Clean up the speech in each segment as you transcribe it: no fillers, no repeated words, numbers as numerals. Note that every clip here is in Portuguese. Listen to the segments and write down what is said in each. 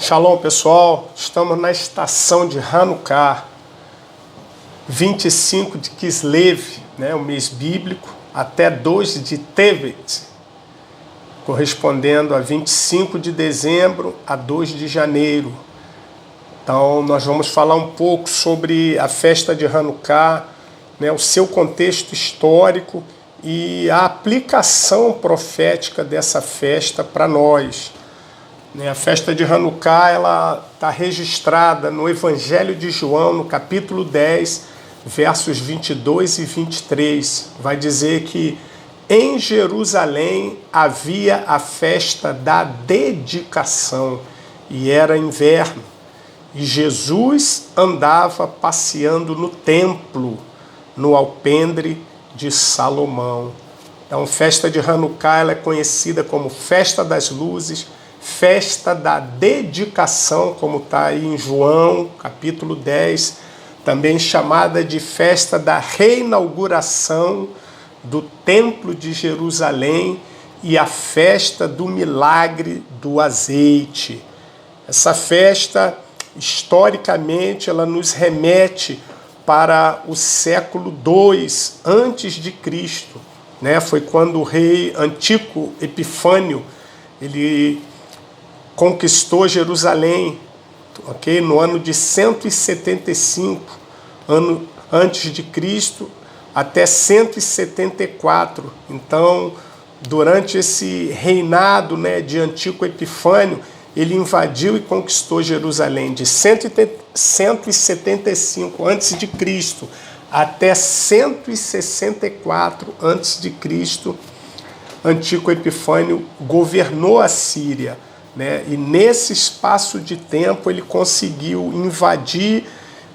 Shalom, pessoal. Estamos na estação de Hanukkah, 25 de Kislev, o mês bíblico, até 2 de Tevet, correspondendo a 25 de dezembro a 2 de janeiro. Então, nós vamos falar um pouco sobre a festa de Hanukkah, o seu contexto histórico e a aplicação profética dessa festa para nós. A festa de Hanukkah ela está registrada no Evangelho de João, no capítulo 10, versos 22 e 23. Vai dizer que em Jerusalém havia a festa da dedicação, e era inverno. E Jesus andava passeando no templo, no alpendre de Salomão. Então, a festa de Hanukkah ela é conhecida como Festa das Luzes, Festa da Dedicação, como está aí em João, capítulo 10, também chamada de Festa da Reinauguração do Templo de Jerusalém e a Festa do Milagre do Azeite. Essa festa, historicamente, ela nos remete para o século II antes de Cristo, Foi quando o rei Antíoco Epifânio ele conquistou Jerusalém, no ano de 175 antes de Cristo até 174. Então, durante esse reinado, de Antíoco Epifânio, ele invadiu e conquistou Jerusalém de 175 antes de Cristo até 164 antes de Cristo. Antíoco Epifânio governou a Síria, e nesse espaço de tempo ele conseguiu invadir,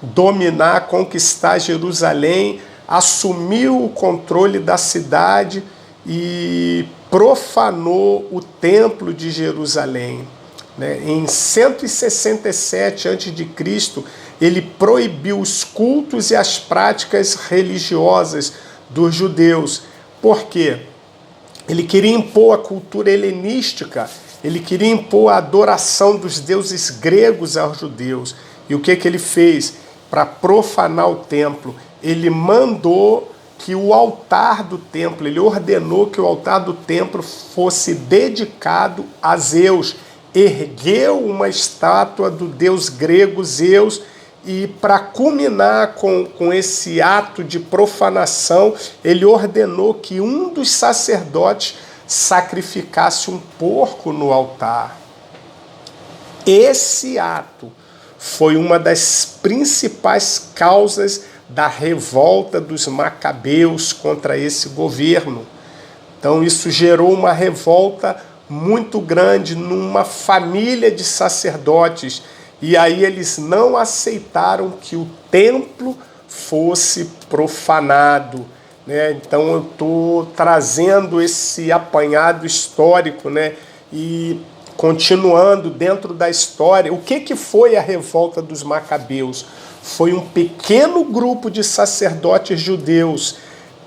dominar, conquistar Jerusalém, assumiu o controle da cidade e profanou o templo de Jerusalém. Em 167 a.C., ele proibiu os cultos e as práticas religiosas dos judeus. Por quê? Ele queria impor a cultura helenística, ele queria impor a adoração dos deuses gregos aos judeus. E o que ele fez? Para profanar o templo, ele mandou que o altar do templo, ele ordenou que o altar do templo fosse dedicado a Zeus. Ergueu uma estátua do deus grego Zeus e, para culminar com esse ato de profanação, ele ordenou que um dos sacerdotes sacrificasse um porco no altar. Esse ato foi uma das principais causas da revolta dos macabeus contra esse governo. Então isso gerou uma revolta muito grande numa família de sacerdotes, e aí eles não aceitaram que o templo fosse profanado. Então eu estou trazendo esse apanhado histórico, e continuando dentro da história. O que foi a revolta dos macabeus? Foi um pequeno grupo de sacerdotes judeus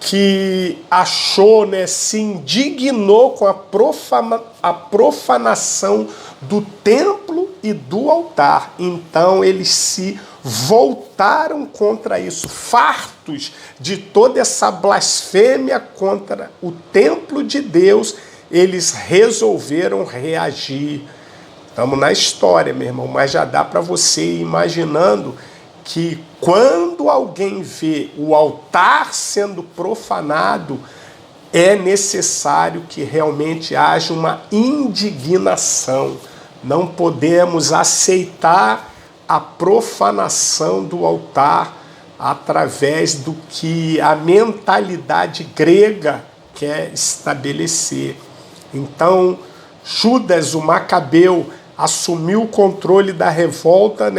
que achou, se indignou com a profanação do templo e do altar. Então eles se voltaram contra isso, fartos de toda essa blasfêmia contra o templo de Deus, eles resolveram reagir. Estamos na história, meu irmão, mas já dá para você ir imaginando que quando alguém vê o altar sendo profanado, é necessário que realmente haja uma indignação. Não podemos aceitar a profanação do altar através do que a mentalidade grega quer estabelecer. Então, Judas, o macabeu, assumiu o controle da revolta,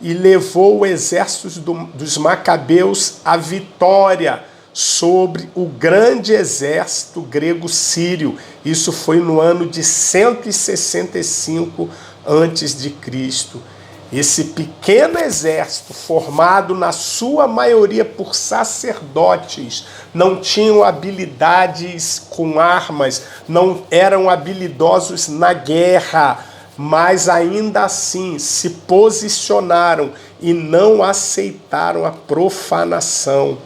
e levou o exército dos macabeus à vitória sobre o grande exército grego-sírio. Isso foi no ano de 165 a.C. Esse pequeno exército, formado na sua maioria por sacerdotes, não tinham habilidades com armas, não eram habilidosos na guerra, mas ainda assim se posicionaram e não aceitaram a profanação,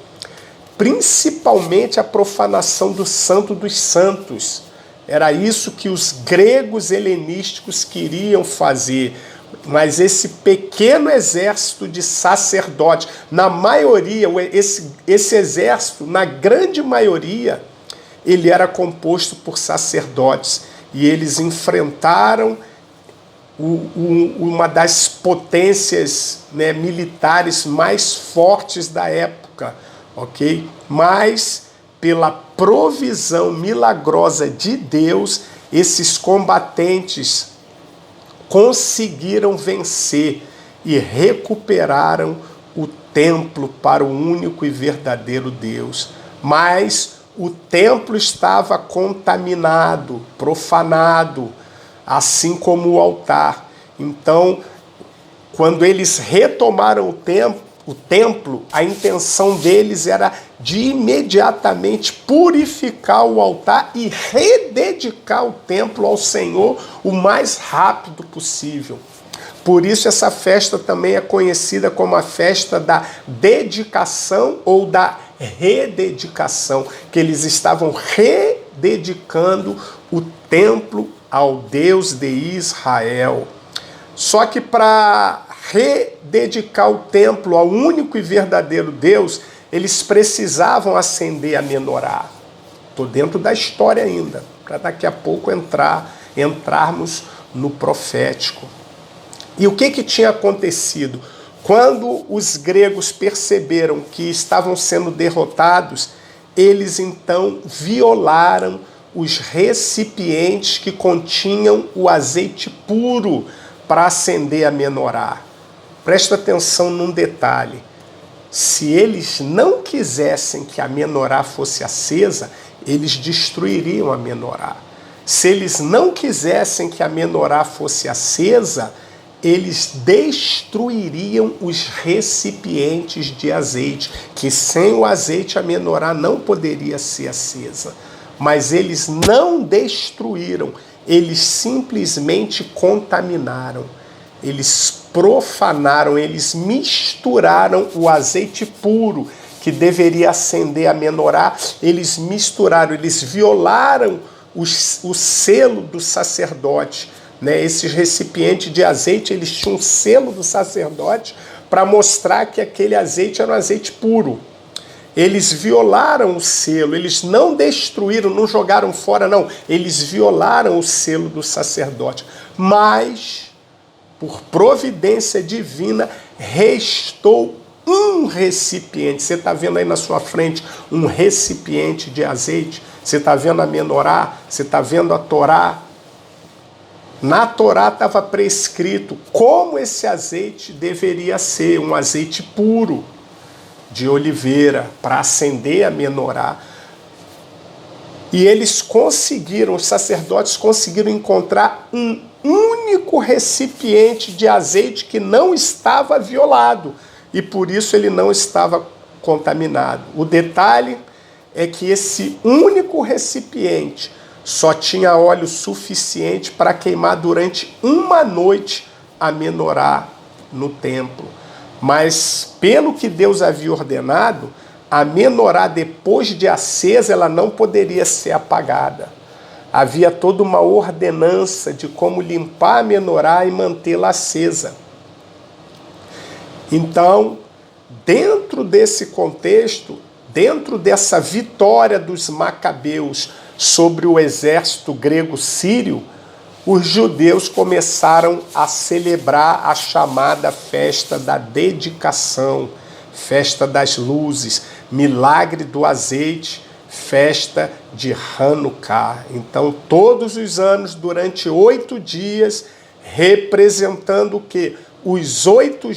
principalmente a profanação do Santo dos Santos. Era isso que os gregos helenísticos queriam fazer. Mas esse pequeno exército de sacerdotes, na maioria, esse exército, na grande maioria, ele era composto por sacerdotes. E eles enfrentaram uma das potências, né, militares mais fortes da época, ok? Mas, pela provisão milagrosa de Deus, esses combatentes conseguiram vencer e recuperaram o templo para o único e verdadeiro Deus. Mas o templo estava contaminado, profanado, assim como o altar. Então, quando eles retomaram o templo, a intenção deles era de imediatamente purificar o altar e rededicar o templo ao Senhor o mais rápido possível. Por isso essa festa também é conhecida como a festa da dedicação ou da rededicação, que eles estavam rededicando o templo ao Deus de Israel. Só que para rededicar o templo ao único e verdadeiro Deus, eles precisavam acender a menorá. Estou dentro da história ainda, para daqui a pouco entrarmos no profético. E o que tinha acontecido? Quando os gregos perceberam que estavam sendo derrotados, eles então violaram os recipientes que continham o azeite puro para acender a menorá. Presta atenção num detalhe. Se eles não quisessem que a menorá fosse acesa, eles destruiriam a menorá. Se eles não quisessem que a menorá fosse acesa, eles destruiriam os recipientes de azeite, que sem o azeite a menorá não poderia ser acesa. Mas eles não destruíram, eles simplesmente contaminaram. Eles profanaram, eles misturaram o azeite puro que deveria acender a menorá, eles misturaram, eles violaram o selo do sacerdote. Né? Esses recipientes de azeite, eles tinham um selo do sacerdote para mostrar que aquele azeite era um azeite puro. Eles violaram o selo, eles não destruíram, não jogaram fora, não. Eles violaram o selo do sacerdote. Mas, por providência divina, restou um recipiente. Você está vendo aí na sua frente um recipiente de azeite? Você está vendo a menorá? Você está vendo a Torá? Na Torá estava prescrito como esse azeite deveria ser, um azeite puro de oliveira para acender a menorá. E eles conseguiram, os sacerdotes conseguiram encontrar um único recipiente de azeite que não estava violado e por isso ele não estava contaminado. O detalhe é que esse único recipiente só tinha óleo suficiente para queimar durante uma noite a menorá no templo. Mas, pelo que Deus havia ordenado, a menorá, depois de acesa, ela não poderia ser apagada. Havia toda uma ordenança de como limpar a menorá e mantê-la acesa. Então, dentro desse contexto, dentro dessa vitória dos macabeus sobre o exército grego-sírio, os judeus começaram a celebrar a chamada festa da dedicação, festa das luzes, milagre do azeite, festa de Hanukkah. Então, todos os anos, durante 8 dias, representando o quê? Os 8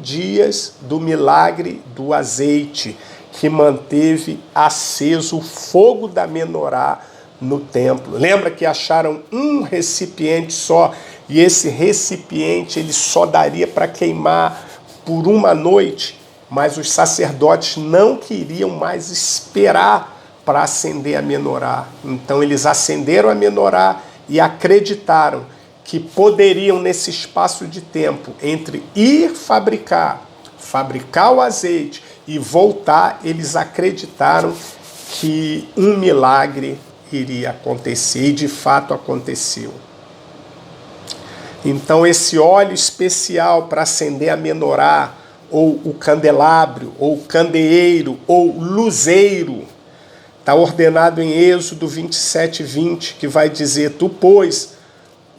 dias do milagre do azeite, que manteve aceso o fogo da menorá no templo. Lembra que acharam um recipiente só, e esse recipiente ele só daria para queimar por uma noite, mas os sacerdotes não queriam mais esperar para acender a menorá. Então eles acenderam a menorá e acreditaram que poderiam, nesse espaço de tempo, entre ir fabricar o azeite e voltar, eles acreditaram que um milagre iria acontecer, e de fato aconteceu. Então esse óleo especial para acender a menorá, ou o candelabro, ou o candeeiro, ou luzeiro, está ordenado em Êxodo 27:20, que vai dizer: tu, pois,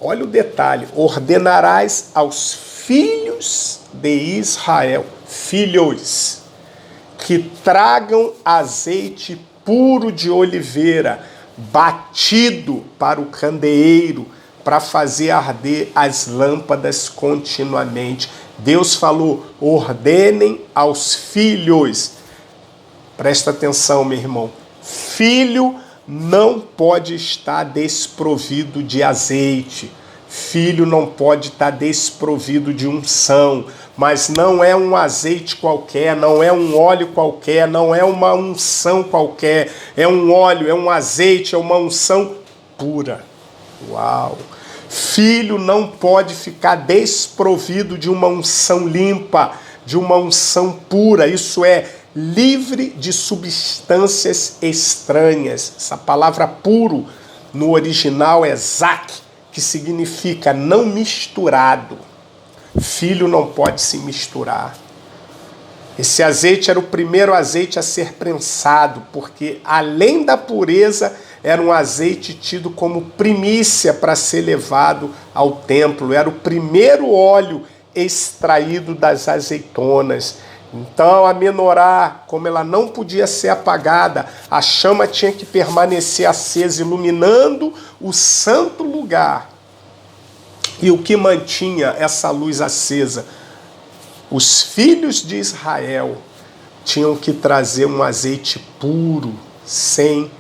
olha o detalhe, ordenarás aos filhos de Israel, filhos, que tragam azeite puro de oliveira, batido para o candeeiro, para fazer arder as lâmpadas continuamente. Deus falou: ordenem aos filhos. Presta atenção, meu irmão. Filho não pode estar desprovido de azeite. Filho não pode estar desprovido de unção. Mas não é um azeite qualquer, não é um óleo qualquer, não é uma unção qualquer. É um óleo, é um azeite, é uma unção pura. Uau! Filho não pode ficar desprovido de uma unção limpa, de uma unção pura. Isso é, livre de substâncias estranhas. Essa palavra puro no original é zak, que significa não misturado. Filho não pode se misturar. Esse azeite era o primeiro azeite a ser prensado, porque além da pureza, era um azeite tido como primícia para ser levado ao templo. Era o primeiro óleo extraído das azeitonas. Então a menorá, como ela não podia ser apagada, a chama tinha que permanecer acesa, iluminando o santo lugar. E o que mantinha essa luz acesa? Os filhos de Israel tinham que trazer um azeite puro, sem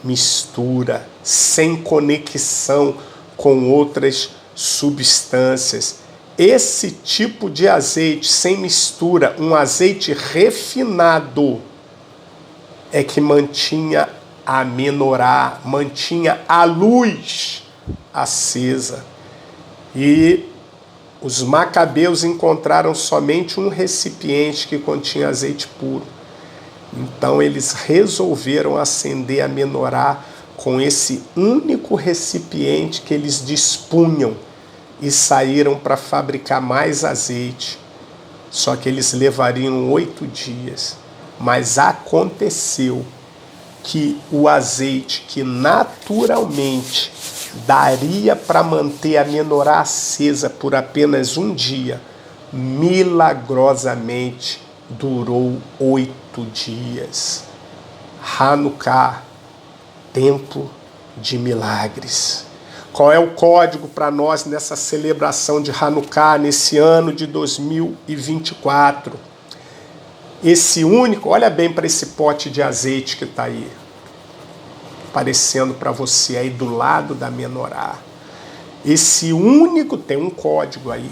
mistura, sem conexão com outras substâncias. Esse tipo de azeite sem mistura, um azeite refinado, é que mantinha a menorá, mantinha a luz acesa. E os macabeus encontraram somente um recipiente que continha azeite puro. Então eles resolveram acender a menorá com esse único recipiente que eles dispunham e saíram para fabricar mais azeite. Só que eles levariam 8 dias. Mas aconteceu que o azeite que naturalmente daria para manter a menorá acesa por apenas um dia, milagrosamente durou 8 dias. Hanukkah, tempo de milagres. Qual é o código para nós nessa celebração de Hanukkah, nesse ano de 2024? Esse único, olha bem para esse pote de azeite que está aí, aparecendo para você aí do lado da menorá. Esse único, tem um código aí,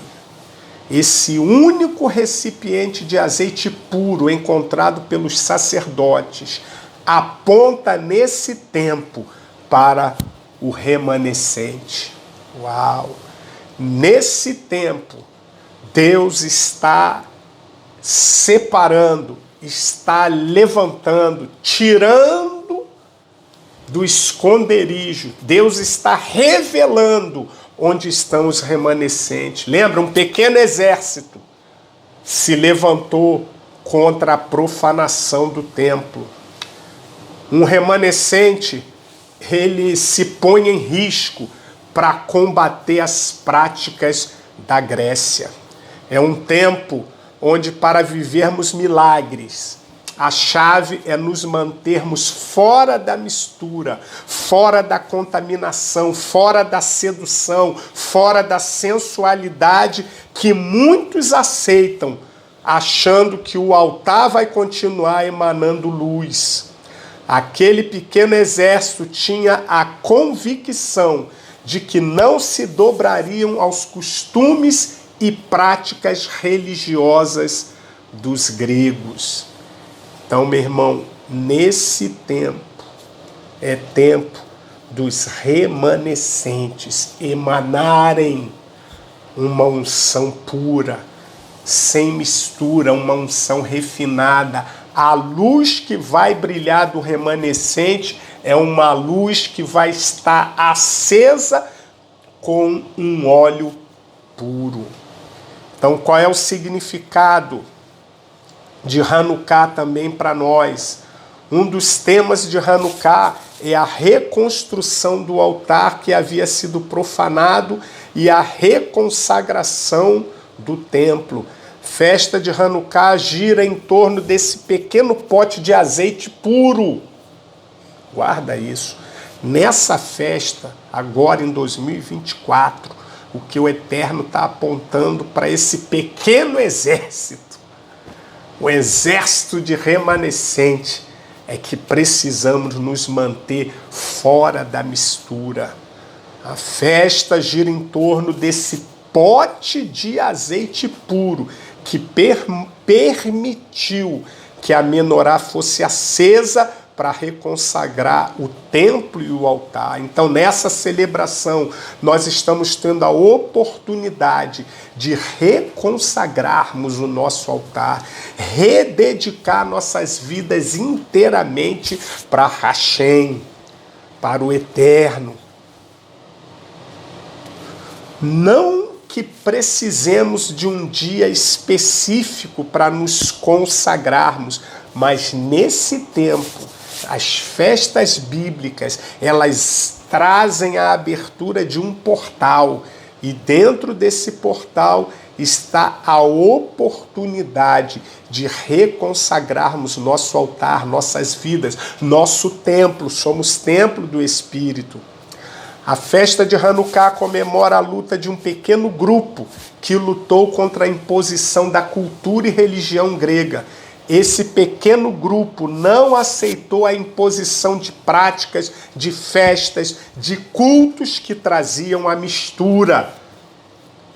esse único recipiente de azeite puro encontrado pelos sacerdotes aponta nesse tempo para o remanescente. Uau! Nesse tempo, Deus está separando, está levantando, tirando do esconderijo. Deus está revelando onde estão os remanescentes. Lembra, um pequeno exército se levantou contra a profanação do templo. Um remanescente, ele se põe em risco para combater as práticas da Grécia. É um tempo onde, para vivermos milagres, a chave é nos mantermos fora da mistura, fora da contaminação, fora da sedução, fora da sensualidade que muitos aceitam, achando que o altar vai continuar emanando luz. Aquele pequeno exército tinha a convicção de que não se dobrariam aos costumes e práticas religiosas dos gregos. Então, meu irmão, nesse tempo, é tempo dos remanescentes emanarem uma unção pura, sem mistura, uma unção refinada. A luz que vai brilhar do remanescente é uma luz que vai estar acesa com um óleo puro. Então, qual é o significado de Hanukkah também para nós? Um dos temas de Hanukkah é a reconstrução do altar que havia sido profanado e a reconsagração do templo. Festa de Hanukkah gira em torno desse pequeno pote de azeite puro. Guarda isso. Nessa festa, agora em 2024, o que o Eterno está apontando para esse pequeno exército, o exército de remanescente, é que precisamos nos manter fora da mistura. A festa gira em torno desse pote de azeite puro que permitiu que a menorá fosse acesa para reconsagrar o templo e o altar. Então, nessa celebração, nós estamos tendo a oportunidade de reconsagrarmos o nosso altar, rededicar nossas vidas inteiramente para Hashem, para o Eterno. Não que precisemos de um dia específico para nos consagrarmos, mas nesse tempo, as festas bíblicas, elas trazem a abertura de um portal, e dentro desse portal está a oportunidade de reconsagrarmos nosso altar, nossas vidas, nosso templo. Somos templo do Espírito. A festa de Hanukkah comemora a luta de um pequeno grupo que lutou contra a imposição da cultura e religião grega. Esse pequeno grupo não aceitou a imposição de práticas, de festas, de cultos que traziam a mistura.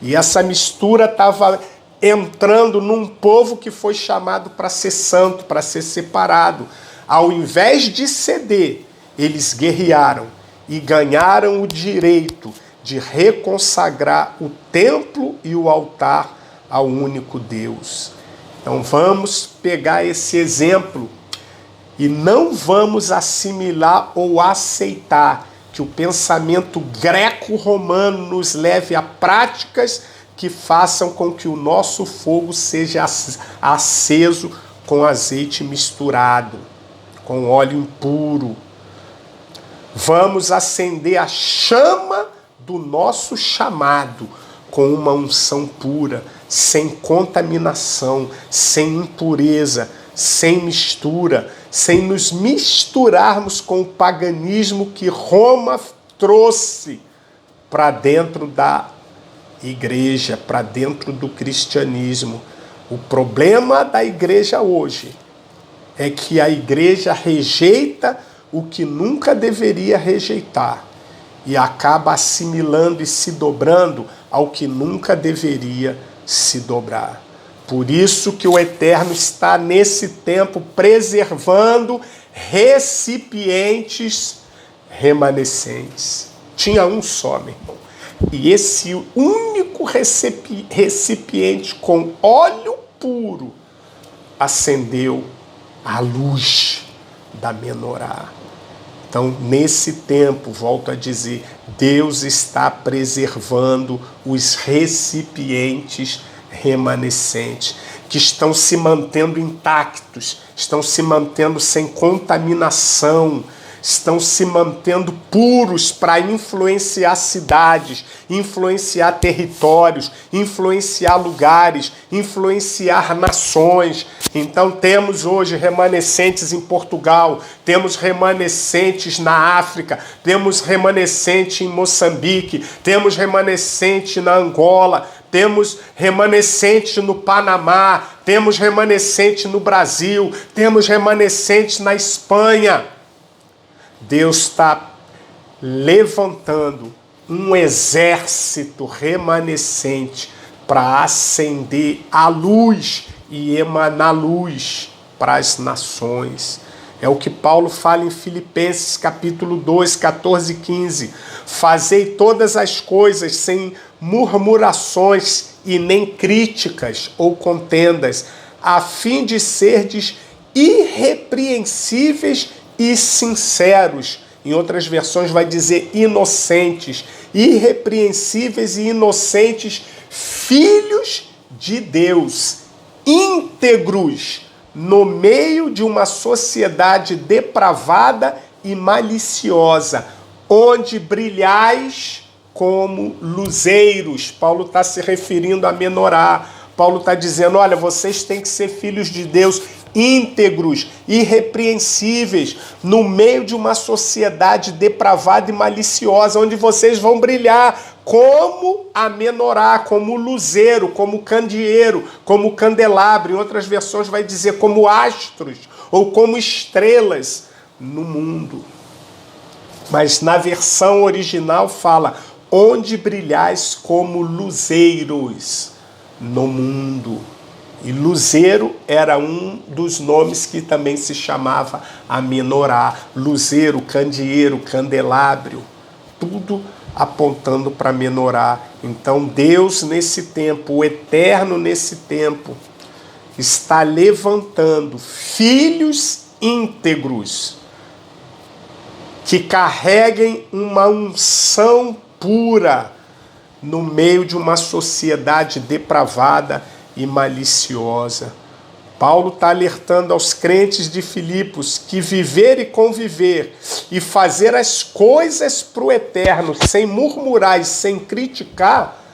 E essa mistura estava entrando num povo que foi chamado para ser santo, para ser separado. Ao invés de ceder, eles guerrearam e ganharam o direito de reconsagrar o templo e o altar ao único Deus. Então vamos pegar esse exemplo e não vamos assimilar ou aceitar que o pensamento greco-romano nos leve a práticas que façam com que o nosso fogo seja aceso com azeite misturado, com óleo impuro. Vamos acender a chama do nosso chamado com uma unção pura, sem contaminação, sem impureza, sem mistura, sem nos misturarmos com o paganismo que Roma trouxe para dentro da igreja, para dentro do cristianismo. O problema da igreja hoje é que a igreja rejeita o que nunca deveria rejeitar e acaba assimilando e se dobrando ao que nunca deveria se dobrar. Por isso que o Eterno está nesse tempo preservando recipientes remanescentes. Tinha um só, meu irmão. E esse único recipiente com óleo puro acendeu a luz da menorá. Então, nesse tempo, volto a dizer, Deus está preservando os recipientes remanescentes, que estão se mantendo intactos, estão se mantendo sem contaminação, estão se mantendo puros para influenciar cidades, influenciar territórios, influenciar lugares, influenciar nações. Então temos hoje remanescentes em Portugal, temos remanescentes na África, temos remanescente em Moçambique, temos remanescente na Angola, temos remanescente no Panamá, temos remanescente no Brasil, temos remanescente na Espanha. Deus está levantando um exército remanescente para acender a luz e emanar luz para as nações. É o que Paulo fala em Filipenses capítulo 2, 14 e 15. Fazei todas as coisas sem murmurações e nem críticas ou contendas, a fim de serdes irrepreensíveis e sinceros. Em outras versões vai dizer inocentes, irrepreensíveis e inocentes, filhos de Deus, íntegros, no meio de uma sociedade depravada e maliciosa, onde brilhais como luzeiros. Paulo está se referindo a menorá. Paulo está dizendo, olha, vocês têm que ser filhos de Deus, íntegros, irrepreensíveis, no meio de uma sociedade depravada e maliciosa, onde vocês vão brilhar como a menorá, como luzeiro, como candeeiro, como candelabro. Em outras versões vai dizer como astros ou como estrelas no mundo. Mas na versão original fala, onde brilhais como luzeiros no mundo. E luzeiro era um dos nomes que também se chamava a menorá. Luzeiro, candeeiro, candelabro, tudo apontando para a menorá. Então Deus nesse tempo, o Eterno nesse tempo, está levantando filhos íntegros que carreguem uma unção pura no meio de uma sociedade depravada e maliciosa. Paulo está alertando aos crentes de Filipos que viver e conviver e fazer as coisas para o Eterno sem murmurar e sem criticar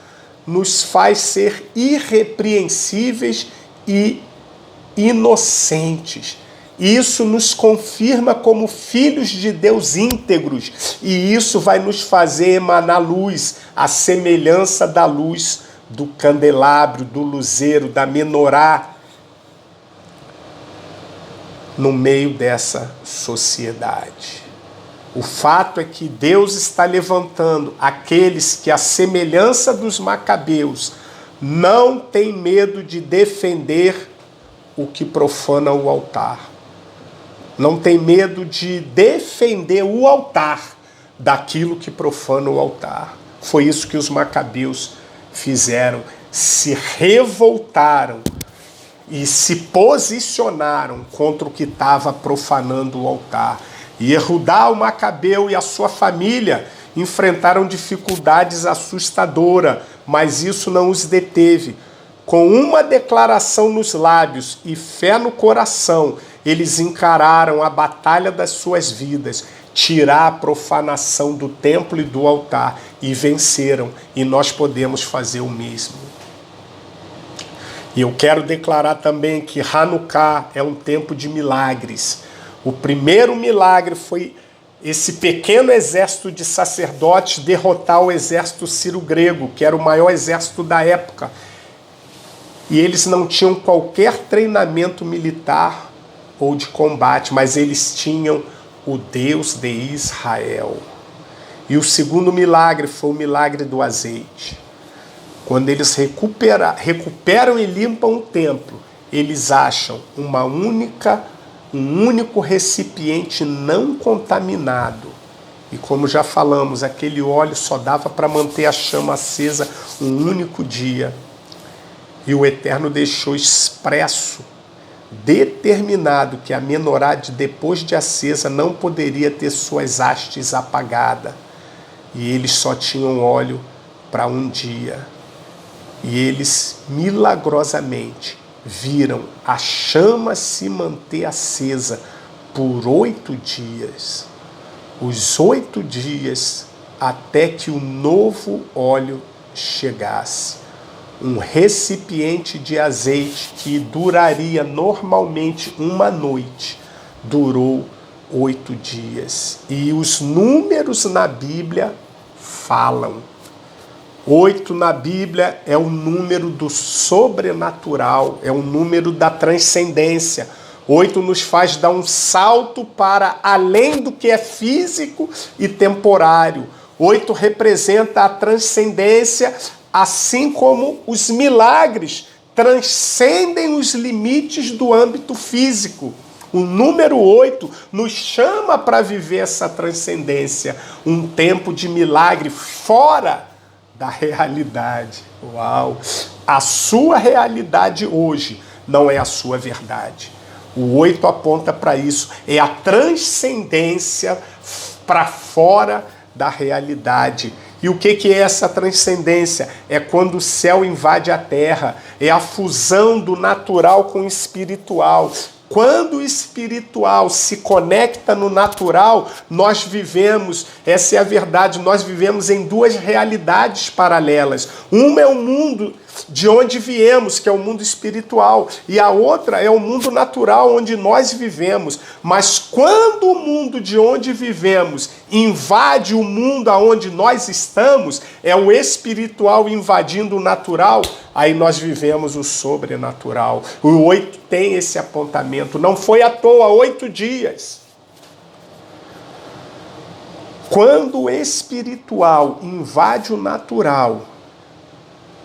nos faz ser irrepreensíveis e inocentes. Isso nos confirma como filhos de Deus íntegros, e isso vai nos fazer emanar luz, a semelhança da luz do candelabro, do luzeiro, da menorá, no meio dessa sociedade. O fato é que Deus está levantando aqueles que, à semelhança dos macabeus, não tem medo de defender o que profana o altar. Não tem medo de defender o altar daquilo que profana o altar. Foi isso que os macabeus fizeram, se revoltaram e se posicionaram contra o que estava profanando o altar. E Yehudá, o macabeu, e a sua família enfrentaram dificuldades assustadoras, mas isso não os deteve. Com uma declaração nos lábios e fé no coração, eles encararam a batalha das suas vidas, tirar a profanação do templo e do altar, e venceram, e nós podemos fazer o mesmo. E eu quero declarar também que Hanukkah é um tempo de milagres. O primeiro milagre foi esse pequeno exército de sacerdotes derrotar o exército sírio-grego, que era o maior exército da época. E eles não tinham qualquer treinamento militar ou de combate, mas eles tinham o Deus de Israel. E o segundo milagre foi o milagre do azeite. Quando eles recuperam e limpam o templo, eles acham um único recipiente não contaminado. E como já falamos, aquele óleo só dava para manter a chama acesa um único dia. E o Eterno deixou expresso, determinado, que a menorá depois de acesa não poderia ter suas hastes apagadas. E eles só tinham óleo para um dia. E eles, milagrosamente, viram a chama se manter acesa por 8 dias. Os 8 dias até que o novo óleo chegasse. Um recipiente de azeite que duraria normalmente uma noite, durou 8 dias. E os números na Bíblia falam. 8 na Bíblia é o número do sobrenatural, é o número da transcendência. 8 nos faz dar um salto para além do que é físico e temporário. 8 representa a transcendência, assim como os milagres transcendem os limites do âmbito físico. O número 8 nos chama para viver essa transcendência, um tempo de milagre fora da realidade. Uau! A sua realidade hoje não é a sua verdade. O 8 aponta para isso, é a transcendência para fora da realidade. E o que é essa transcendência? É quando o céu invade a terra, é a fusão do natural com o espiritual. Quando o espiritual se conecta no natural, nós vivemos, essa é a verdade, nós vivemos em duas realidades paralelas. Uma é o mundo de onde viemos, que é o mundo espiritual, e a outra é o mundo natural, onde nós vivemos. Mas quando o mundo de onde vivemos invade o mundo aonde nós estamos, é o espiritual invadindo o natural, aí nós vivemos o sobrenatural. O 8 tem esse apontamento, não foi à toa 8 dias. Quando o espiritual invade o natural,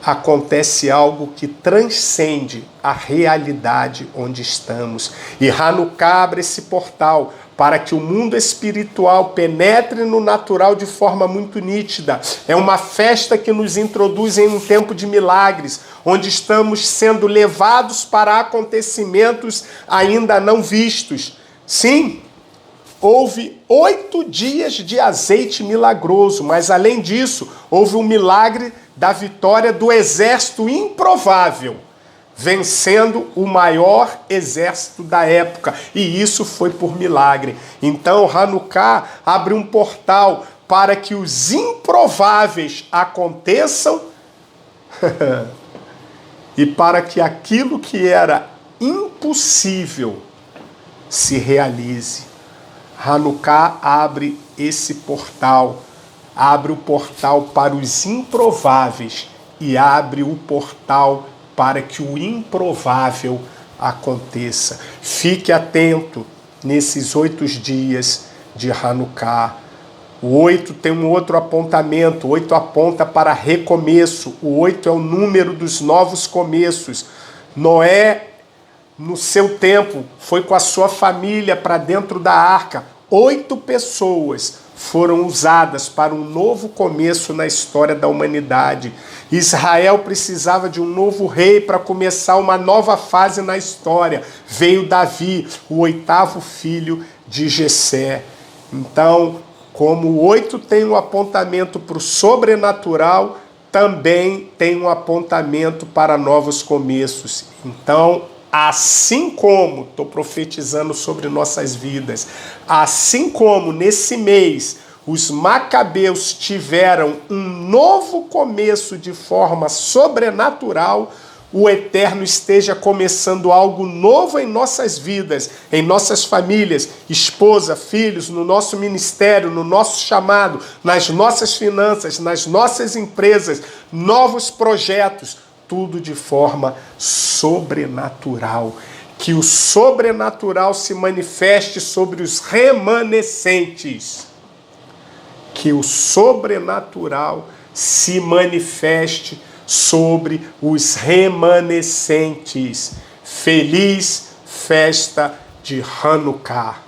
acontece algo que transcende a realidade onde estamos. E Hanukkah abre esse portal para que o mundo espiritual penetre no natural de forma muito nítida. É uma festa que nos introduz em um tempo de milagres, onde estamos sendo levados para acontecimentos ainda não vistos. Sim, houve 8 dias de azeite milagroso, mas além disso, houve um milagre da vitória do exército improvável, vencendo o maior exército da época. E isso foi por milagre. Então, Hanukkah abre um portal para que os improváveis aconteçam e para que aquilo que era impossível se realize. Hanukkah abre esse portal, abre o portal para os improváveis e abre o portal para que o improvável aconteça. Fique atento nesses 8 dias de Hanukkah. O 8 tem um outro apontamento, o 8 aponta para recomeço, o 8 é o número dos novos começos. Noé, no seu tempo, foi com a sua família para dentro da arca. 8 pessoas foram usadas para um novo começo na história da humanidade. Israel precisava de um novo rei para começar uma nova fase na história. Veio Davi, o 8º filho de Jessé. Então, como o 8 tem um apontamento para o sobrenatural, também tem um apontamento para novos começos. Então, assim como, estou profetizando sobre nossas vidas, assim como nesse mês os macabeus tiveram um novo começo de forma sobrenatural, o Eterno esteja começando algo novo em nossas vidas, em nossas famílias, esposa, filhos, no nosso ministério, no nosso chamado, nas nossas finanças, nas nossas empresas, novos projetos, tudo de forma sobrenatural. Que o sobrenatural se manifeste sobre os remanescentes. Que o sobrenatural se manifeste sobre os remanescentes. Feliz festa de Hanukkah.